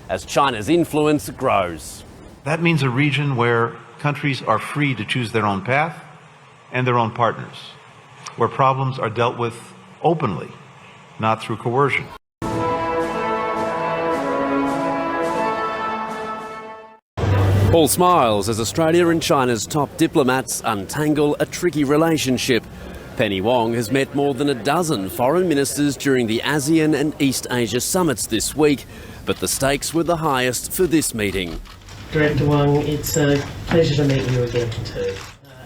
as China's influence grows. That means a region where countries are free to choose their own path and their own partners, where problems are dealt with openly, not through coercion. All smiles as Australia and China's top diplomats untangle a tricky relationship. Penny Wong has met more than a dozen foreign ministers during the ASEAN and East Asia summits this week, but the stakes were the highest for this meeting. Director Wang, it's a pleasure to meet you again too.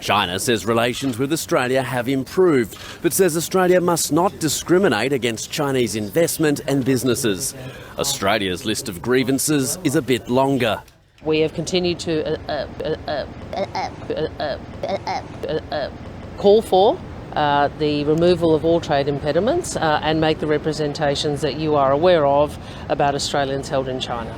China says relations with Australia have improved, but says Australia must not discriminate against Chinese investment and businesses. Australia's list of grievances is a bit longer. We have continued to call for the removal of all trade impediments and make the representations that you are aware of about Australians held in China.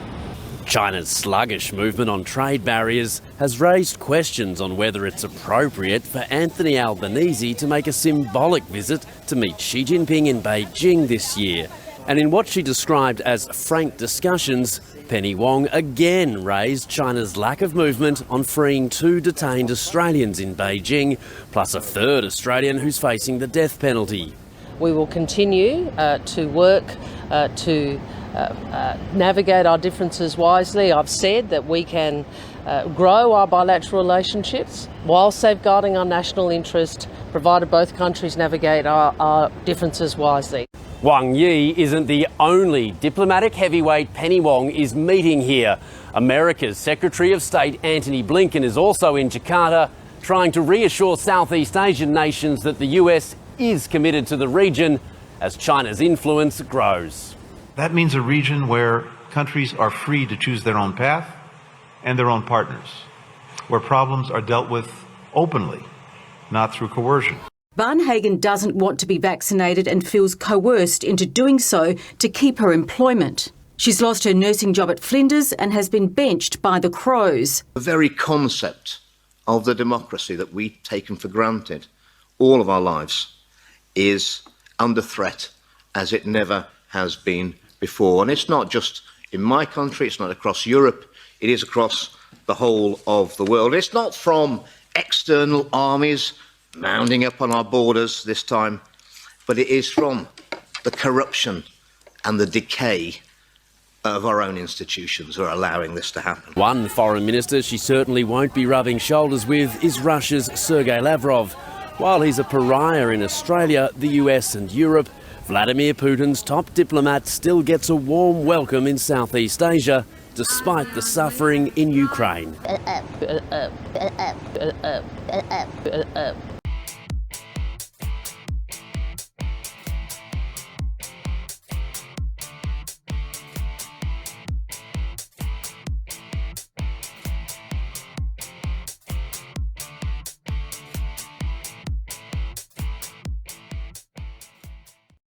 China's sluggish movement on trade barriers has raised questions on whether it's appropriate for Anthony Albanese to make a symbolic visit to meet Xi Jinping in Beijing this year. And in what she described as frank discussions, Penny Wong again raised China's lack of movement on freeing 2 detained Australians in Beijing, plus a third Australian who's facing the death penalty. We will continue to work to navigate our differences wisely. I've said that we can grow our bilateral relationships while safeguarding our national interest, provided both countries navigate our differences wisely. Wang Yi isn't the only diplomatic heavyweight Penny Wong is meeting here. America's Secretary of State Antony Blinken is also in Jakarta, trying to reassure Southeast Asian nations that the US is committed to the region as China's influence grows. That means a region where countries are free to choose their own path and their own partners, where problems are dealt with openly, not through coercion. Barnhagen doesn't want to be vaccinated and feels coerced into doing so to keep her employment. She's lost her nursing job at Flinders and has been benched by the Crows. The very concept of the democracy that we've taken for granted all of our lives is under threat as it never has been before. And it's not just in my country, it's not across Europe, it is across the whole of the world. It's not from external armies mounding up on our borders this time, but it is from the corruption and the decay of our own institutions who are allowing this to happen. One foreign minister she certainly won't be rubbing shoulders with is Russia's Sergei Lavrov. While he's a pariah in Australia, the US and Europe, Vladimir Putin's top diplomat still gets a warm welcome in Southeast Asia, despite the suffering in Ukraine.